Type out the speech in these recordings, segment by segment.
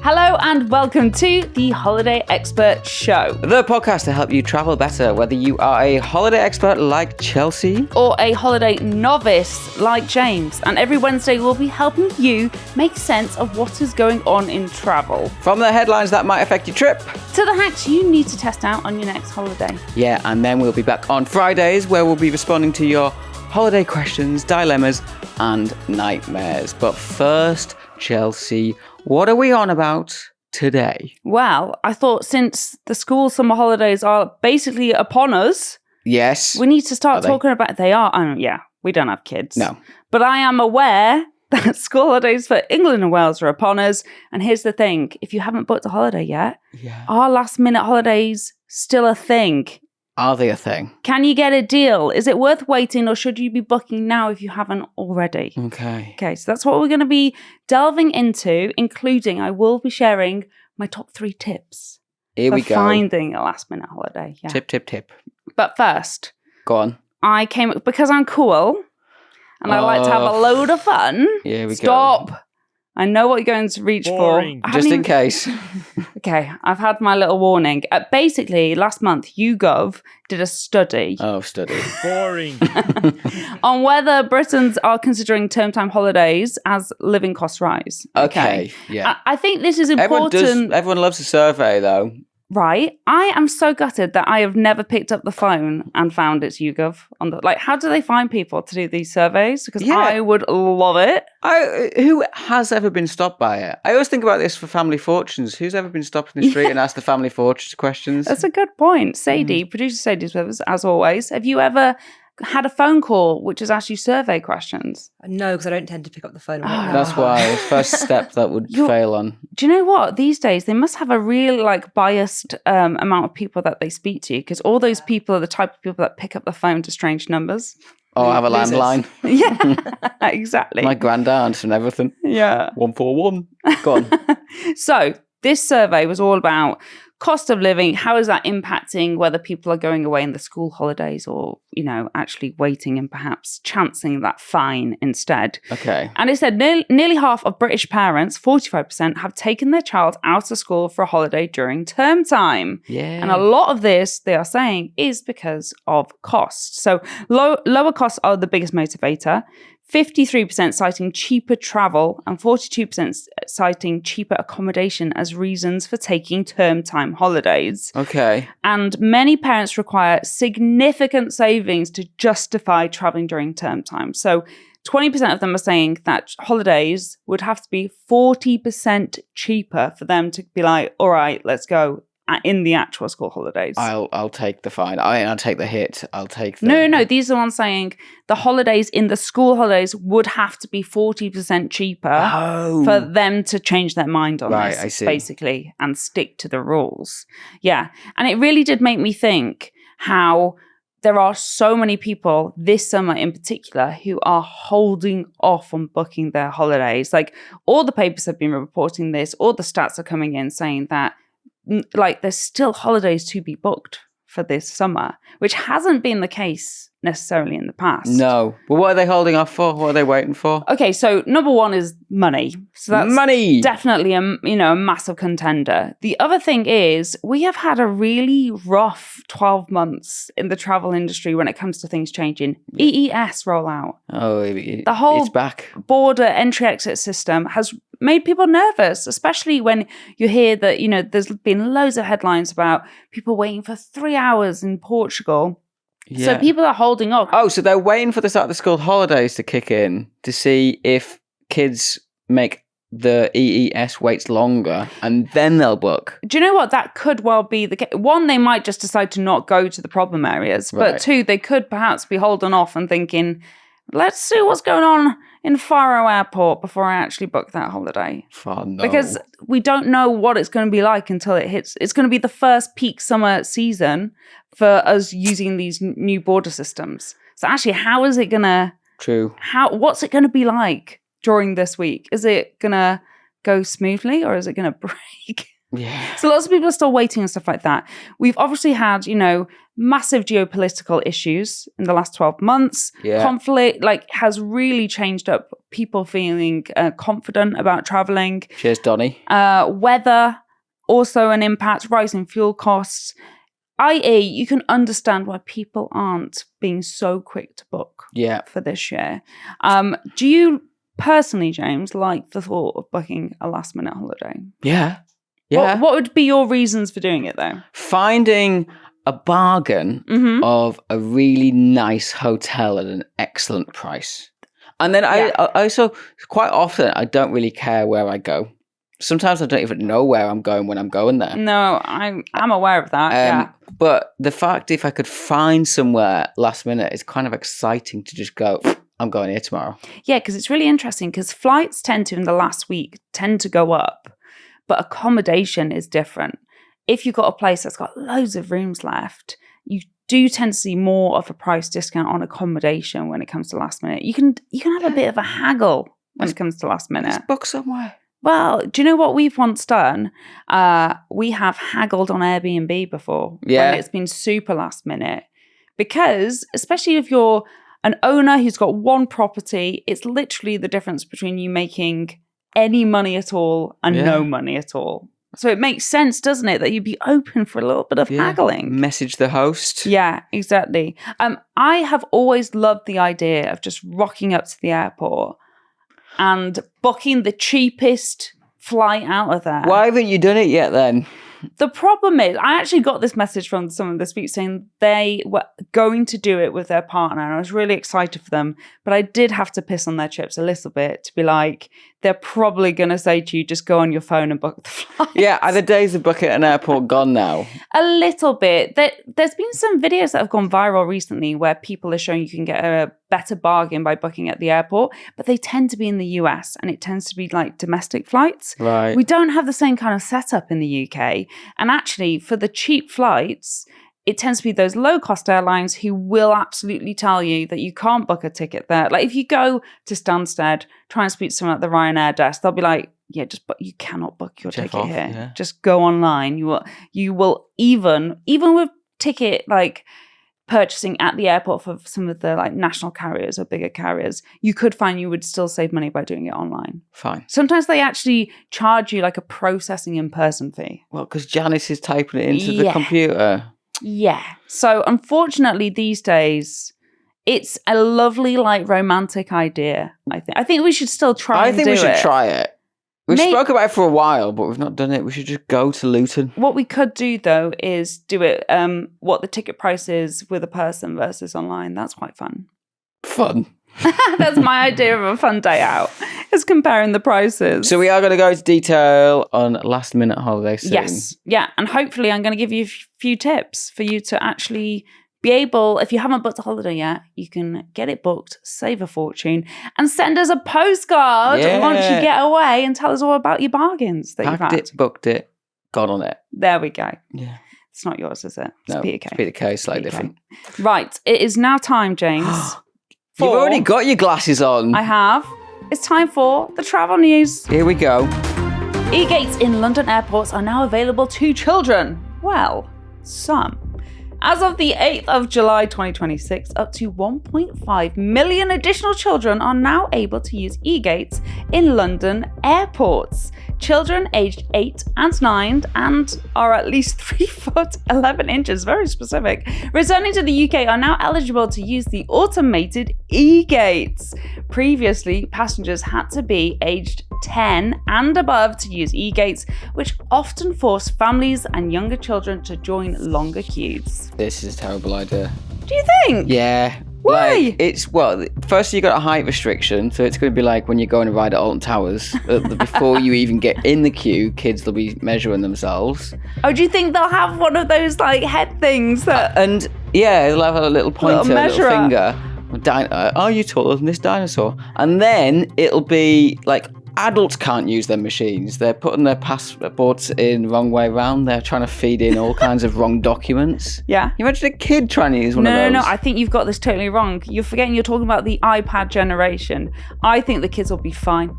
Hello and welcome to the Holiday Expert Show. The podcast to help you travel better, whether you are a holiday expert like Chelsea or a holiday novice like James. And every Wednesday we'll be helping you make sense of what is going on in travel. From the headlines that might affect your trip to the hacks you need to test out on your next holiday. Yeah, and then we'll be back on Fridays where we'll be responding to your holiday questions, dilemmas and nightmares. But first, Chelsea, what are we on about today? Well, I thought since the school summer holidays are basically upon us, yes, we need to start talking about. They are. Yeah, we don't have kids. No, but I am aware that school holidays for England and Wales are upon us. And here's the thing: if you haven't booked a holiday yet, are last-minute holidays still a thing? Are they a thing? Can you get a deal? Is it worth waiting, or should you be booking now if you haven't already? Okay, so that's what we're going to be delving into, including I will be sharing my top 3 tips for finding a last-minute holiday. Yeah. Tip. But first, go on. I came because I'm cool and I like to have a load of fun. Here we Stop. go. I know what you're going to reach Boring. for. Just in case. Okay, I've had my little warning. Basically, last month, YouGov did a study. Oh, study. Boring. on whether Britons are considering term time holidays as living costs rise. Okay, yeah. I think this is important. Everyone loves a survey, though. Right. I am so gutted that I have never picked up the phone and found it's YouGov. How do they find people to do these surveys? Because I would love it. Who has ever been stopped by it? I always think about this for Family Fortunes. Who's ever been stopped in the street and asked the Family Fortunes questions? That's a good point. Sadie, producer Sadie's with us, as always. Have you ever had a phone call which is actually survey questions? No, because I don't tend to pick up the phone. That's why it's first step that would fail on. Do you know what? These days, they must have a really biased amount of people that they speak to, because all those people are the type of people that pick up the phone to strange numbers. Oh, have a landline. Yeah, exactly. My granddad and everything. Yeah. 141. Go on. So this survey was all about cost of living. How is that impacting whether people are going away in the school holidays or, actually waiting and perhaps chancing that fine instead? Okay. And it said nearly half of British parents, 45%, have taken their child out of school for a holiday during term time. Yeah. And a lot of this, they are saying, is because of cost. So lower costs are the biggest motivator. 53% citing cheaper travel and 42% citing cheaper accommodation as reasons for taking term time holidays. Okay. And many parents require significant savings to justify traveling during term time. So 20% of them are saying that holidays would have to be 40% cheaper for them to be like, all right, let's go in the actual school holidays. I'll take the fine. I'll take the hit. I'll take the... No. These are the ones saying the holidays in the school holidays would have to be 40% cheaper for them to change their mind on this, I see. Basically, and stick to the rules. Yeah. And it really did make me think how there are so many people this summer in particular who are holding off on booking their holidays. All the papers have been reporting this, all the stats are coming in saying that there's still holidays to be booked for this summer, which hasn't been the case necessarily in the past. No. But what are they holding off for? What are they waiting for? Okay, so number one is money. So that's money. Definitely a massive contender. The other thing is we have had a really rough 12 months in the travel industry when it comes to things changing. EES rollout. Oh, the whole it's back. Border entry-exit system has made people nervous, especially when you hear that, there's been loads of headlines about people waiting for 3 hours in Portugal. Yeah. So people are holding off. Oh, so they're waiting for the start of the school holidays to kick in to see if kids make the EES waits longer and then they'll book. Do you know what? That could well be the case. One, they might just decide to not go to the problem areas. Right. But 2, they could perhaps be holding off and thinking, let's see what's going on in Faro Airport before I actually book that holiday. Oh, no. Because we don't know what it's going to be like until it hits. It's going to be the first peak summer season for us using these new border systems. So actually, how is it going to... True. What's it going to be like during this week? Is it going to go smoothly or is it going to break? Yeah. So lots of people are still waiting and stuff like that. We've obviously had, massive geopolitical issues in the last 12 months. Yeah. Conflict has really changed up people feeling confident about traveling. Cheers, Donny. Weather, also an impact, rising fuel costs. i.e., you can understand why people aren't being so quick to book for this year. Do you personally, James, like the thought of booking a last-minute holiday? Yeah. Yeah. What would be your reasons for doing it, though? Finding a bargain of a really nice hotel at an excellent price. And then I also, quite often, I don't really care where I go. Sometimes I don't even know where I'm going when I'm going there. No, I'm aware of that, But the fact if I could find somewhere last minute, it's kind of exciting to just go, I'm going here tomorrow. Yeah, because it's really interesting because flights tend to, in the last week, tend to go up. But accommodation is different. If you've got a place that's got loads of rooms left, you do tend to see more of a price discount on accommodation when it comes to last minute. You can have a bit of a haggle when it comes to last minute. Let's book somewhere. Well, do you know what we've once done? We have haggled on Airbnb before. Yeah. When it's been super last minute. Because, especially if you're an owner who's got one property, it's literally the difference between you making any money at all and no money at all. So it makes sense, doesn't it, that you'd be open for a little bit of haggling. Message the host. Yeah, exactly. I have always loved the idea of just rocking up to the airport and booking the cheapest flight out of there. Why haven't you done it yet then? The problem is, I actually got this message from someone this week saying they were going to do it with their partner, and I was really excited for them. But I did have to piss on their chips a little bit to be like, they're probably going to say to you, just go on your phone and book the flight. Yeah, are the days of booking at an airport gone now? A little bit. There's been some videos that have gone viral recently where people are showing you can get a better bargain by booking at the airport, but they tend to be in the US and it tends to be like domestic flights. Right. We don't have the same kind of setup in the UK. And actually, for the cheap flights, it tends to be those low-cost airlines who will absolutely tell you that you can't book a ticket there. Like if you go to Stansted, try and speak to someone at the Ryanair desk, they'll be like, yeah, you cannot book your ticket here. Yeah. Just go online. You will even with ticket like purchasing at the airport for some of the like national carriers or bigger carriers, you could find you would still save money by doing it online. Fine. Sometimes they actually charge you like a processing in-person fee. Well, because Janice is typing it into the computer. Yeah. So unfortunately these days, it's a lovely like romantic idea, I think. I think we should still try and do it. I think we should try it. We've spoke about it for a while, but we've not done it. We should just go to Luton. What we could do, though, is do it what the ticket price is with a person versus online. That's quite fun. Fun. That's my idea of a fun day out, is comparing the prices. So we are going to go into detail on last minute holiday soon. Yes. Yeah. And hopefully I'm going to give you a few tips for you to actually be able, if you haven't booked a holiday yet, you can get it booked, save a fortune, and send us a postcard once you get away and tell us all about your bargains that you've had. Packed it, booked it, gone on it. There we go. Yeah. It's not yours, is it? It's No, Peter Kay. it's Peter Kay, slightly different. Right. It is now time, James. You've already got your glasses on. I have. It's time for the travel news. Here we go. E-gates in London airports are now available to children. Well, some. As of the 8th of July 2026, up to 1.5 million additional children are now able to use e-gates in London airports. Children aged 8 and 9 and are at least 3 foot 11 inches, very specific, returning to the UK are now eligible to use the automated e-gates. Previously, passengers had to be aged 10 and above to use e-gates, which often forced families and younger children to join longer queues. This is a terrible idea. Do you think? Yeah. Why? First you got a height restriction, so it's going to be like when you're going to ride at Alton Towers. Before you even get in the queue, kids will be measuring themselves. Oh, do you think they'll have one of those like head things that? And yeah, they'll have a little pointer, little finger. Are you taller than this dinosaur? And then it'll be like adults can't use their machines. They're putting their passports in the wrong way around. They're trying to feed in all kinds of wrong documents. Yeah. You imagine a kid trying to use one of those? No, I think you've got this totally wrong. You're forgetting you're talking about the iPad generation. I think the kids will be fine.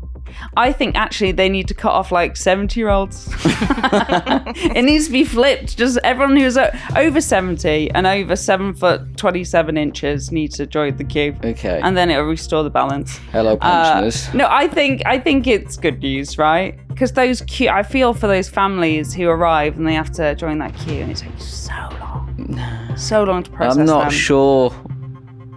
I think actually they need to cut off like 70-year-olds. It needs to be flipped. Just everyone who's over 70 and over 7 foot 27 inches needs to join the queue. Okay. And then it'll restore the balance. Hello, pensioners. No, I think it's good news, right? Because those queue, I feel for those families who arrive and they have to join that queue, and it takes so long to process I'm not them. sure.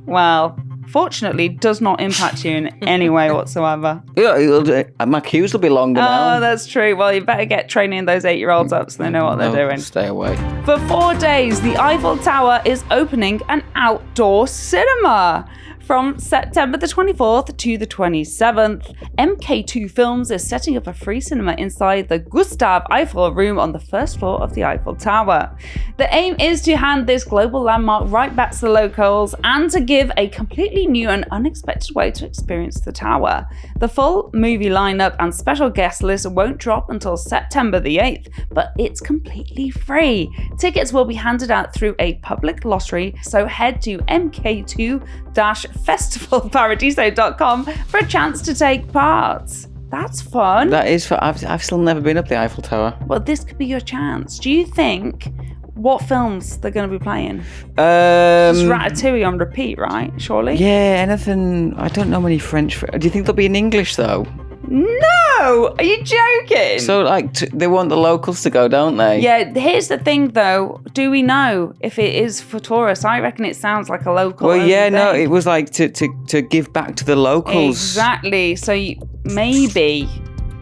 Well, fortunately, it does not impact you in any way whatsoever. Yeah, my queues will be longer now. Oh, that's true. Well, you better get training those 8-year-olds up so they know what they're doing. Stay away. For 4 days, the Eiffel Tower is opening an outdoor cinema. From September the 24th to the 27th, MK2 Films is setting up a free cinema inside the Gustav Eiffel room on the first floor of the Eiffel Tower. The aim is to hand this global landmark right back to the locals and to give a completely new and unexpected way to experience the tower. The full movie lineup and special guest list won't drop until September the 8th, but it's completely free. Tickets will be handed out through a public lottery, so head to mk2-festivalparadiso.com for a chance to take part. That's fun. That is for. I've still never been up the Eiffel Tower. Well, this could be your chance. Do you think what films they're going to be playing? Just Ratatouille on repeat, right? Surely? Yeah, anything. I don't know many French. Do you think they'll be in English though? No! Are you joking? So, like, they want the locals to go, don't they? Yeah, here's the thing though. Do we know if it is for tourists? I reckon it sounds like a local. Well, yeah, no, thing. it was like to give back to the locals. Exactly. So maybe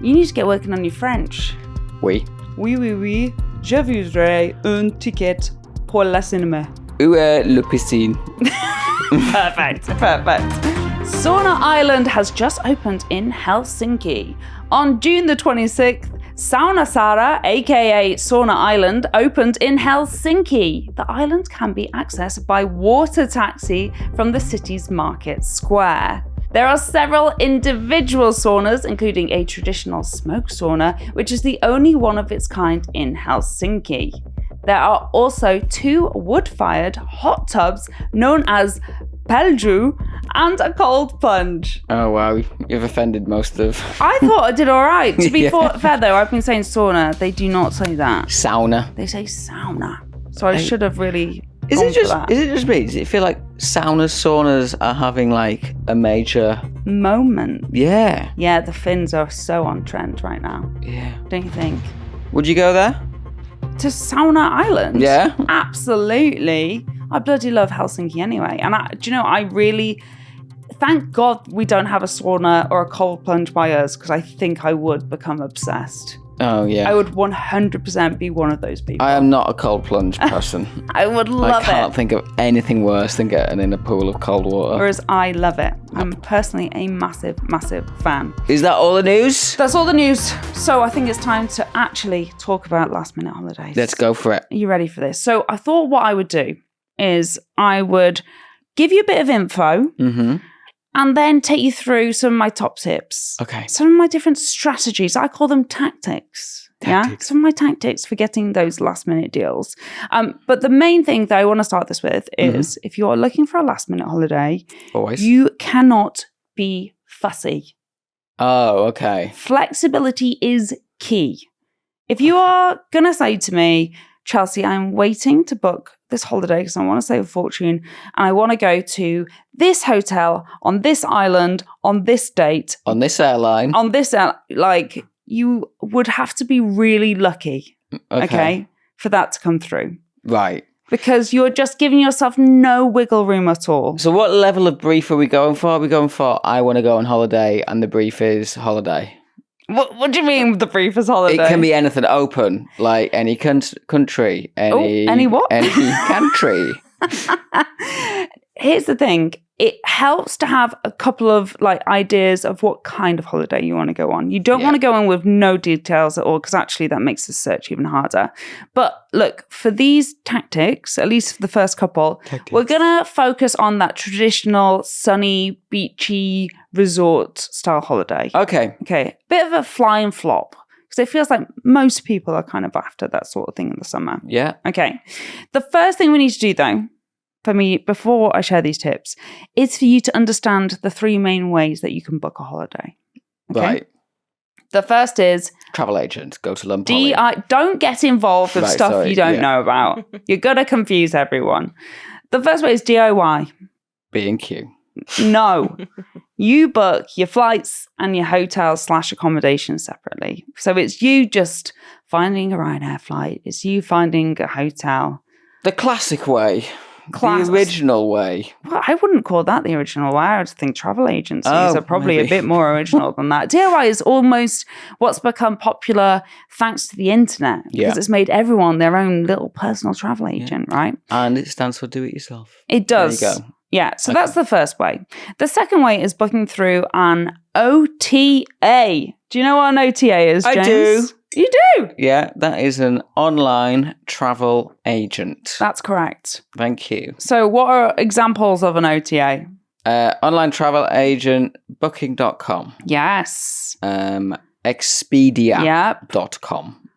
you need to get working on your French. Oui. Oui. Je voudrais un ticket pour la cinéma. Où est le piscine? Perfect. Sauna Island has just opened in Helsinki. On June the 26th, Sauna Sara, aka Sauna Island, opened in Helsinki. The island can be accessed by water taxi from the city's market square. There are several individual saunas, including a traditional smoke sauna, which is the only one of its kind in Helsinki. There are also 2 wood-fired hot tubs known as Pelju and a cold plunge. Oh, wow. You've offended most of... I thought I did all right. To be Yeah. fair, though, I've been saying sauna. They do not say that. Sauna. They say sauna. So I should have really Is gone it just for that. is it just me? Does it feel like saunas are having like a major Moment. Yeah. Yeah, the Finns are so on trend right now. Yeah. Don't you think? Would you go there? To Sauna Island? Yeah. Absolutely. I bloody love Helsinki anyway. And do you know, I really... Thank God we don't have a sauna or a cold plunge by us, because I think I would become obsessed. Oh, yeah. I would 100% be one of those people. I am not a cold plunge person. I would love I can't it. think of anything worse than getting in a pool of cold water. Whereas I love it. I'm personally a massive, massive fan. Is that all the news? That's all the news. So I think it's time to actually talk about last minute holidays. Let's go for it. Are you ready for this? So I thought what I would do is I would give you a bit of info and then take you through some of my top tips. Okay. Some of my different strategies. I call them tactics. Yeah, some of my tactics for getting those last minute deals. But the main thing that I want to start this with is if you are looking for a last minute holiday, Always. you cannot be fussy. Oh, okay. Flexibility is key. If you are going to say to me, Chelsea, I'm waiting to book this holiday because I want to save a fortune and I want to go to this hotel on this island on this date. On this airline. On this, like, you would have to be really lucky, okay, for that to come through. Right. Because you're just giving yourself no wiggle room at all. So what level of brief are we going for? Are we going for, I want to go on holiday and the brief is holiday? What do you mean the brief is holiday? It can be anything open, like any country. Any what? Any country. Here's the thing. It helps to have a couple of like ideas of what kind of holiday you want to go on. You don't want to go in with no details at all because actually that makes the search even harder. But look, for these tactics, at least for the first couple, we're going to focus on that traditional sunny, beachy resort style holiday. Okay. Bit of a fly and flop because it feels like most people are kind of after that sort of thing in the summer. Yeah. Okay. The first thing we need to do though, for me, before I share these tips, is for you to understand the 3 main ways that you can book a holiday. Okay? Right. The first is Travel agent. Go to London. don't get involved with stuff you don't know about. You're going to confuse everyone. The first way is DIY. B&Q. No. You book your flights and your hotels / accommodation separately. So it's you just finding a Ryanair flight. It's you finding a hotel. The classic way. The original way. Well, I wouldn't call that the original way. I would think travel agencies are probably a bit more original than that. DIY is almost what's become popular thanks to the internet because it's made everyone their own little personal travel agent, right? And it stands for do it yourself. It does. There you go. Yeah, so that's the first way. The second way is booking through an OTA. Do you know what an OTA is, James? I do. You do? Yeah, that is an online travel agent. That's correct. Thank you. So what are examples of an OTA? Online travel agent, booking.com. Yes. Expedia.com.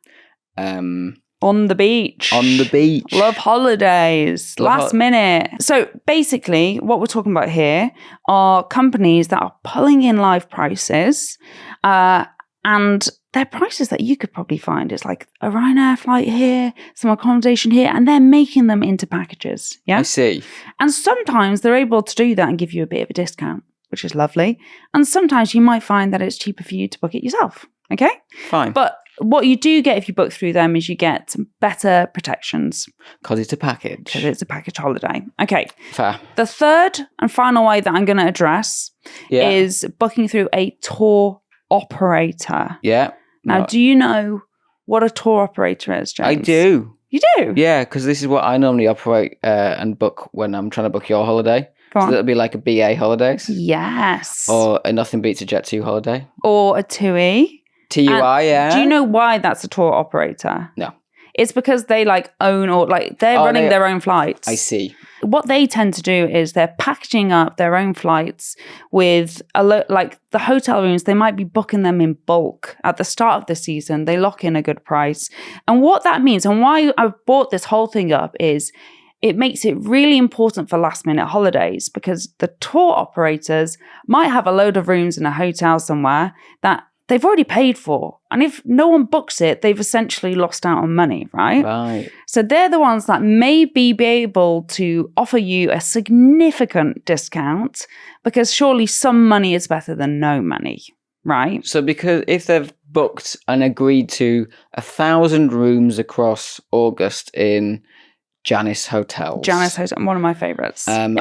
On the beach. On the beach. Love holidays. Last minute. So basically, what we're talking about here are companies that are pulling in live prices and they're prices that you could probably find. It's like a Ryanair flight here, some accommodation here, and they're making them into packages. Yeah. I see. And sometimes they're able to do that and give you a bit of a discount, which is lovely. And sometimes you might find that it's cheaper for you to book it yourself. Okay? Fine. But what you do get if you book through them is you get some better protections. Because it's a package. Because it's a package holiday. Okay. Fair. The third and final way that I'm going to address is booking through a tour operator. Yeah. Now, do you know what a tour operator is, James? I do. You do? Yeah, because this is what I normally operate and book when I'm trying to book your holiday. Go on. So it'll be like a BA holidays. Yes. Or a Nothing Beats a Jet 2 holiday. Or a TUI. TUI, yeah. Do you know why that's a tour operator? No. It's because they own or they're running their own flights. I see. What they tend to do is they're packaging up their own flights with the hotel rooms. They might be booking them in bulk at the start of the season. They lock in a good price. And what that means and why I've brought this whole thing up is it makes it really important for last minute holidays because the tour operators might have a load of rooms in a hotel somewhere that they've already paid for. And if no one books it, they've essentially lost out on money, right? Right. So they're the ones that may be able to offer you a significant discount because surely some money is better than no money, right? So because if they've booked and agreed to 1,000 rooms across August in Janice Hotels. Janice Hotel, one of my favourites. They've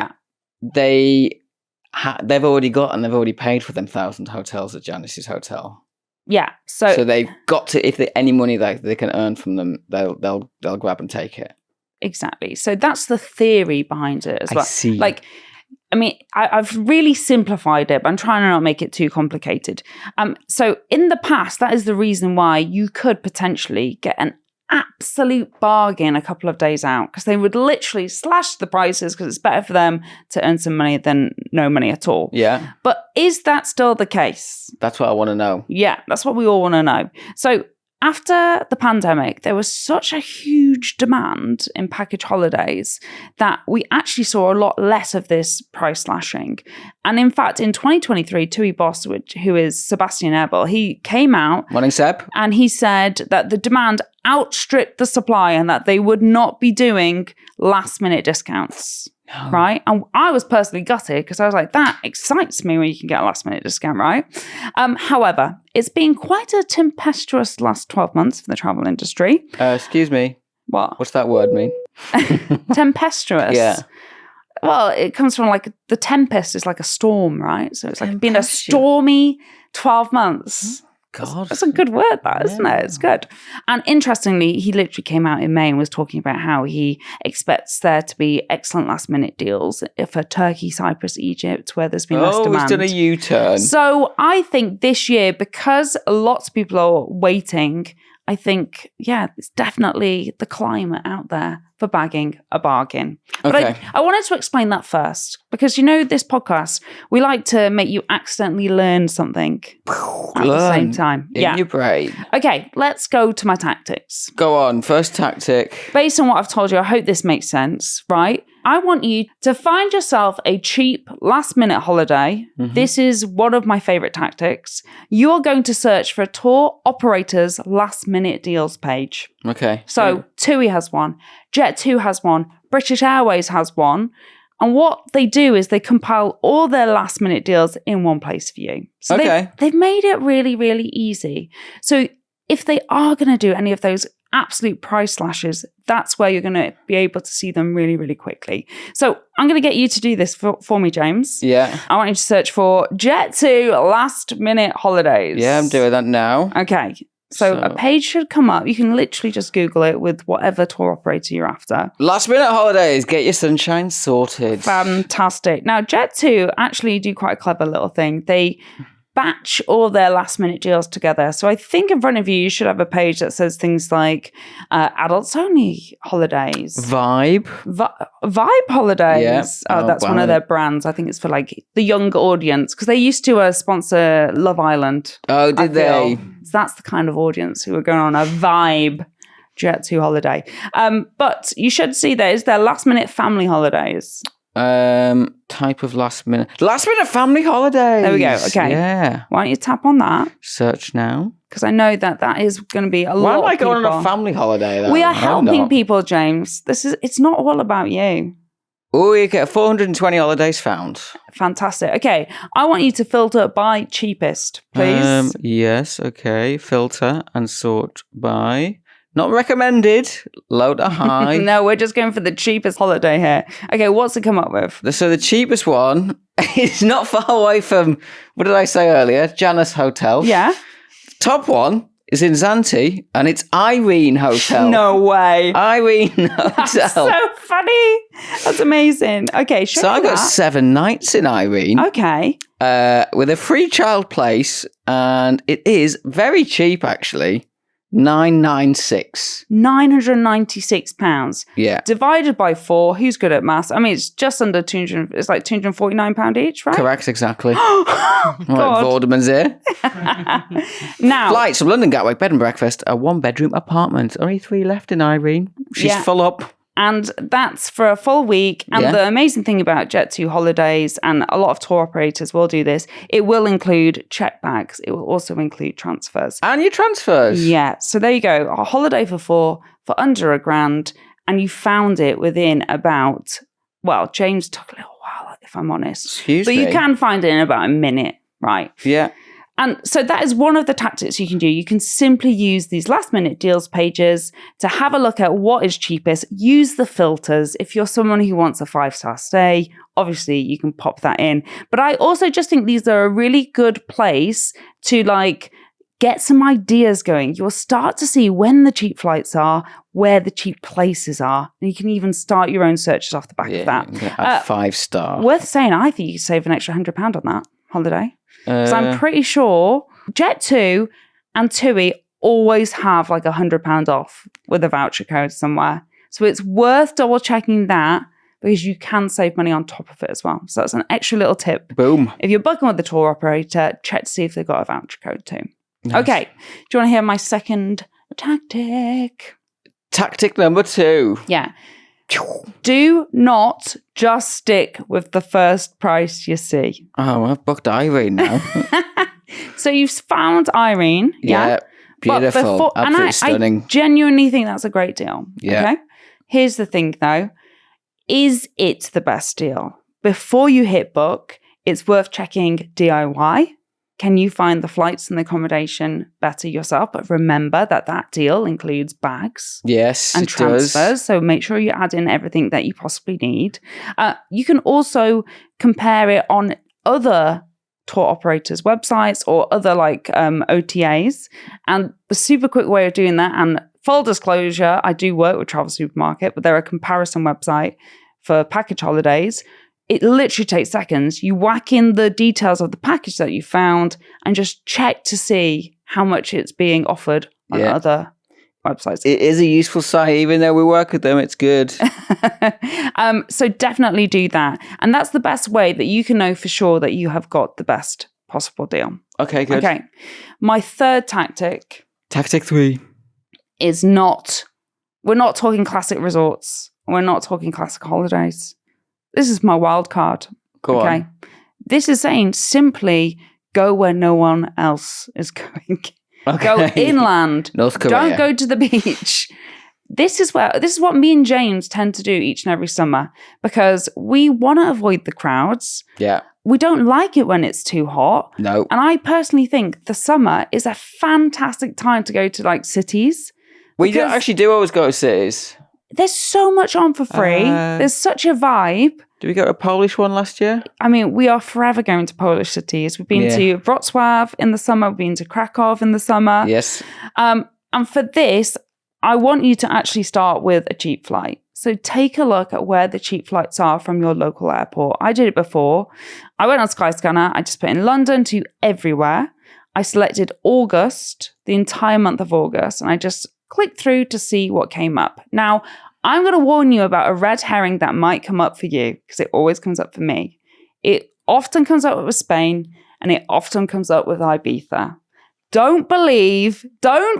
already paid for them 1,000 hotels at Janice's hotel. Yeah. So they've got to, if any money they can earn from them, they'll grab and take it. Exactly. So that's the theory behind it as well. I see. I've really simplified it, but I'm trying to not make it too complicated. So in the past, that is the reason why you could potentially get an absolute bargain a couple of days out because they would literally slash the prices because it's better for them to earn some money than no money at all. Yeah. But is that still the case? That's what I want to know. Yeah, that's what we all want to know. So after the pandemic, there was such a huge demand in package holidays that we actually saw a lot less of this price slashing. And in fact, in 2023, TUI boss, who is Sebastian Ebel, he came out. Morning, Seb. And he said that the demand outstripped the supply and that they would not be doing last minute discounts. No. Right. And I was personally gutted because I was like, that excites me when you can get a last minute discount, right? However, it's been quite a tempestuous last 12 months for the travel industry. Excuse me. What? What's that word mean? Tempestuous. Yeah. Well, it comes from the tempest is like a storm, right? So it's been a stormy 12 months. God. That's a good word, that, isn't it? It's good. And interestingly, he literally came out in May and was talking about how he expects there to be excellent last-minute deals for Turkey, Cyprus, Egypt, where there's been less demand. Oh, he's done a U-turn. So I think this year, because lots of people are waiting, I think, it's definitely the climate out there for bagging a bargain. Okay. But I wanted to explain that first because, this podcast, we like to make you accidentally learn something at the same time. In your brain. Okay, let's go to my tactics. Go on. First tactic. Based on what I've told you, I hope this makes sense, right? I want you to find yourself a cheap last-minute holiday. This is one of my favorite tactics. You are going to search for a tour operator's last-minute deals page. Okay. So TUI has one, Jet2 has one, British Airways has one. And what they do is they compile all their last-minute deals in one place for you. So they've made it really, really easy. So if they are going to do any of those absolute price slashes, that's where you're going to be able to see them really, really quickly. So I'm going to get you to do this for me, James. Yeah. I want you to search for Jet2 last-minute holidays. Yeah, I'm doing that now. Okay. So a page should come up. You can literally just Google it with whatever tour operator you're after. Last minute holidays. Get your sunshine sorted. Fantastic. Now, Jet2 actually do quite a clever little thing. They batch all their last minute deals together. So I think in front of you should have a page that says things like adults only holidays. Vibe Holidays. Yeah. That's one of their brands. I think it's for like the younger audience because they used to sponsor Love Island. Oh, did they? So that's the kind of audience who are going on a Vibe Jet2 holiday. But you should see there is their last minute family holidays. Type of last minute family holidays. There we go. Okay. Yeah. Why don't you tap on that? Search now. Because I know that is going to be a lot. Why am I of going people. on a family holiday though? We are helping people, James. It's not all about you. Oh, you get 420 holidays found. Fantastic. Okay. I want you to filter by cheapest, please. Yes, okay. Filter and sort by not recommended, low to high. No, we're just going for the cheapest holiday here. Okay, what's it come up with? So the cheapest one is not far away from, what did I say earlier? Janus Hotel. Yeah. Top one is in Zante, and it's Irene Hotel. No way. Irene Hotel. That's so funny. That's amazing. Okay, show So me I got that. 7 nights in Irene. Okay. With a free child place, and it is very cheap actually. £996. £996. Yeah. Divided by 4. Who's good at maths? I mean, it's just under 200. It's like £249 each, right? Correct, exactly. Oh, Right, God. Vorderman's here. Now, Flights from London Gatwick, bed and breakfast, a 1-bedroom apartment. Only 3 left in Irene. She's Yeah. full up. and that's for a full week. And Yeah. the amazing thing about Jet2 holidays, and a lot of tour operators will do this, it will include check bags. It will also include transfers. And your transfers. Yeah. So there you go. A holiday for 4 for under £1,000. And you found it within about, well, James took a little while, if I'm honest. Excuse but me. you can find it in about a minute, right? Yeah. And so that is one of the tactics you can do. You can simply use these last minute deals pages to have a look at what is cheapest. Use the filters. If you're someone who wants a 5-star stay, obviously you can pop that in. But I also just think these are a really good place to get some ideas going. You'll start to see when the cheap flights are, where the cheap places are. And you can even start your own searches off the back of that. At 5-star. Worth saying, I think you could save an extra £100 on that holiday. So I'm pretty sure Jet2 and TUI always have £100 off with a voucher code somewhere. So it's worth double checking that because you can save money on top of it as well. So that's an extra little tip. Boom. If you're booking with the tour operator, check to see if they've got a voucher code too. Nice. Okay. Do you want to hear my second tactic? Tactic number 2. Yeah. Do not just stick with the first price you see. Oh, I've booked Irene now. So you've found Irene. Yeah. Beautiful. But Absolutely stunning. I genuinely think that's a great deal. Yeah. Okay. Here's the thing though. Is it the best deal? Before you hit book, it's worth checking DIY. Can you find the flights and the accommodation better yourself? But remember that deal includes bags. Yes, And it transfers. does. So make sure you add in everything that you possibly need. You can also compare it on other tour operators' websites or other OTAs. And the super quick way of doing that, and full disclosure, I do work with Travel Supermarket, but they're a comparison website for package holidays. It literally takes seconds. You whack in the details of the package that you found and just check to see how much it's being offered on other websites. It is a useful site, even though we work with them. It's good. So definitely do that. And that's the best way that you can know for sure that you have got the best possible deal. Okay, good. Okay. My third tactic Tactic 3. is we're not talking classic resorts We're not talking classic holidays. This is my wild card. Go on. This is saying simply go where no one else is going. Okay. Go inland. North Korea. Don't go to the beach. This is what me and James tend to do each and every summer because we want to avoid the crowds. Yeah. We don't like it when it's too hot. No. And I personally think the summer is a fantastic time to go to like cities. We because do always go to cities. There's so much on for free. There's such a vibe. Did we go to a Polish one last year? I mean, we are forever going to Polish cities. We've been to Wrocław in the summer. We've been to Krakow in the summer. Yes. And for this, I want you to actually start with a cheap flight. So take a look at where the cheap flights are from your local airport. I did it before. I went on Skyscanner. I just put in London to everywhere. I selected August, the entire month of August, and I just clicked through to see what came up. Now, I'm going to warn you about a red herring that might come up for you because it always comes up for me. It often comes up with Spain and it often comes up with Ibiza. Don't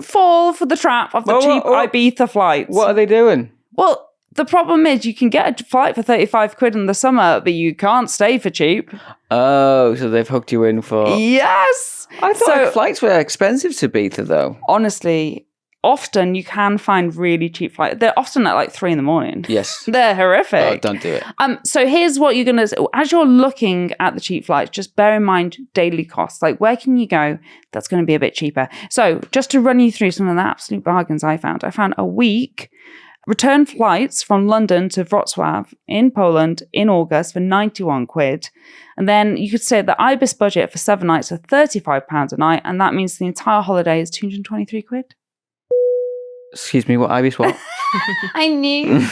fall for the trap of the cheap Ibiza flights. What are they doing? Well, the problem is you can get a flight for 35 quid in the summer, but you can't stay for cheap. Oh, so they've hooked you in for... Yes! I thought flights were expensive to Ibiza, though. Honestly, often you can find really cheap flights. They're often at like 3 a.m. Yes. They're horrific. Oh, don't do it. So here's what you're going to... As you're looking at the cheap flights, just bear in mind daily costs. Like, where can you go that's going to be a bit cheaper? So just to run you through some of the absolute bargains I found a week... return flights from London to Wrocław in Poland in August for 91 quid. And then you could say the Ibis budget for 7 nights are £35 a night. And that means the entire holiday is 223 quid. Excuse me, what Ibis what? I knew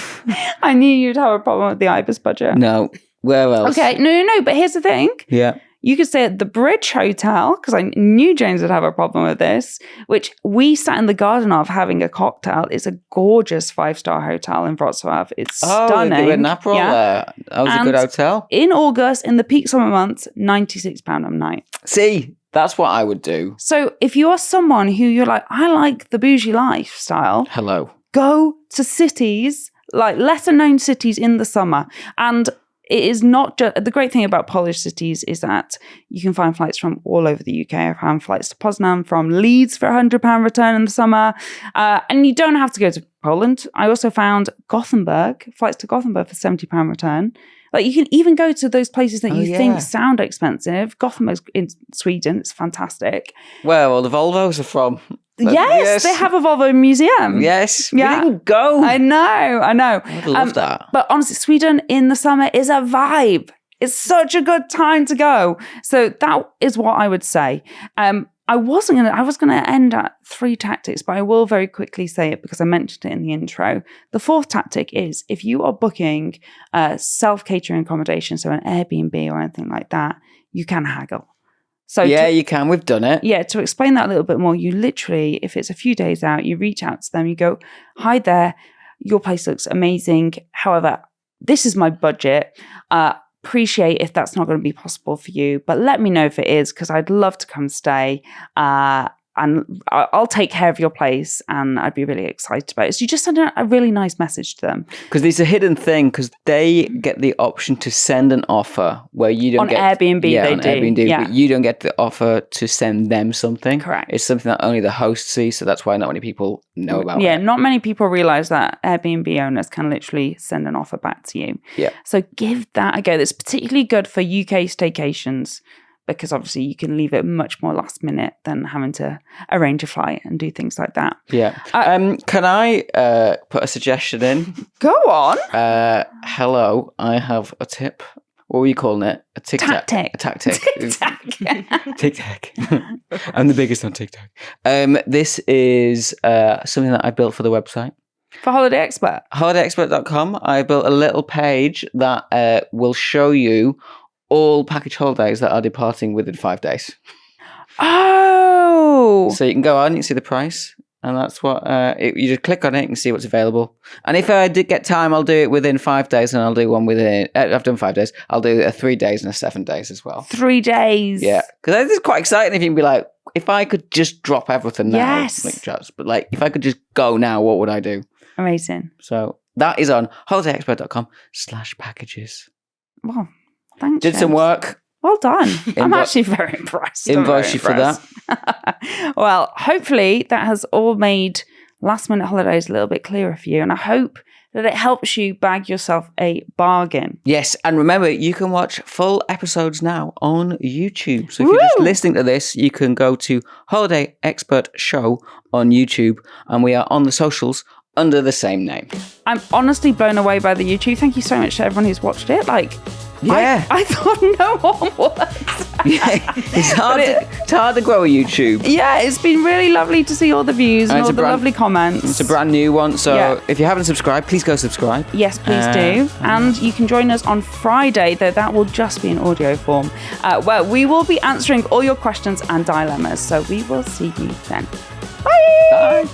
you'd have a problem with the Ibis budget. No. Where else? Okay, no, but here's the thing. Yeah. You could stay at the Bridge Hotel, because I knew James would have a problem with this, which we sat in the garden of having a cocktail. It's a gorgeous 5-star hotel in Wrocław. It's stunning. Oh, they were in April there. That was a good hotel. In August, in the peak summer months, £96 a night. See, that's what I would do. So if you are someone who you're like, I like the bougie lifestyle. Hello. Go to cities, like lesser known cities in the summer. And it is not just the great thing about Polish cities is that you can find flights from all over the UK. I found flights to Poznan from Leeds for £100 return in the summer. And you don't have to go to Poland. I also found Gothenburg, flights to Gothenburg for £70 return. Like you can even go to those places that you think sound expensive. Gothenburg's in Sweden. It's fantastic. Where all the Volvos are from. Yes, they have a Volvo museum. Yes, yeah. We didn't go. I know. I'd love that. But honestly, Sweden in the summer is a vibe. It's such a good time to go. So that is what I would say. I was gonna end at 3 tactics, but I will very quickly say it because I mentioned it in the intro. The 4th tactic is if you are booking self-catering accommodation, so an Airbnb or anything like that, you can haggle. So you can. We've done it. Yeah, to explain that a little bit more, you literally, if it's a few days out, you reach out to them, you go, hi there, your place looks amazing. However, this is my budget. Appreciate if that's not going to be possible for you, but let me know if it is because I'd love to come stay. And I'll take care of your place and I'd be really excited about it. So you just send a really nice message to them. Because there's a hidden thing because they get the option to send an offer where you don't get... On Airbnb they do. Airbnb, but you don't get the offer to send them something. Correct. It's something that only the host sees, so that's why not many people know about it. Yeah, not many people realise that Airbnb owners can literally send an offer back to you. Yeah. So give that a go. That's particularly good for UK staycations, because obviously you can leave it much more last minute than having to arrange a flight and do things like that. Yeah. Can I put a suggestion in? Go on. Hello, I have a tip. What were you calling it? A tic-tac? Tactic. A tactic. Tic-tac. Tic-tac. I'm the biggest on TikTok. This is something that I built for the website. For Holiday Expert. HolidayExpert.com. I built a little page that will show you all package holidays that are departing within 5 days. Oh! So you can go on, you can see the price, and that's what, you just click on it and see what's available. And if I did get time, I'll do it within 5 days, and I'll do one within, I've done 5 days, I'll do a 3 days and a 7 days as well. 3 days? Yeah, because this is quite exciting if you can be like, if I could just drop everything now. Yes. But like, if I could just go now, what would I do? Amazing. So That is on holidayexpert.com/packages. Well, thanks. Did some James. work. Well done. I'm actually very impressed. I'm Invoice very you for impressed. Well, hopefully that has all made last minute holidays a little bit clearer for you. And I hope that it helps you bag yourself a bargain. Yes, and remember, you can watch full episodes now on YouTube. So if you're just Woo! listening to this, you can go to Holiday Expert Show on YouTube, and we are on the socials under the same name. I'm honestly blown away by the YouTube. Thank you so much to everyone who's watched it. Yeah. I thought no one would. Yeah, it's hard to grow a YouTube. Yeah, it's been really lovely to see all the views and all the lovely comments. It's a brand new one, so if you haven't subscribed, please go subscribe. Yes, please do. And you can join us on Friday, though that will just be in audio form, where we will be answering all your questions and dilemmas. So we will see you then. Bye! Bye.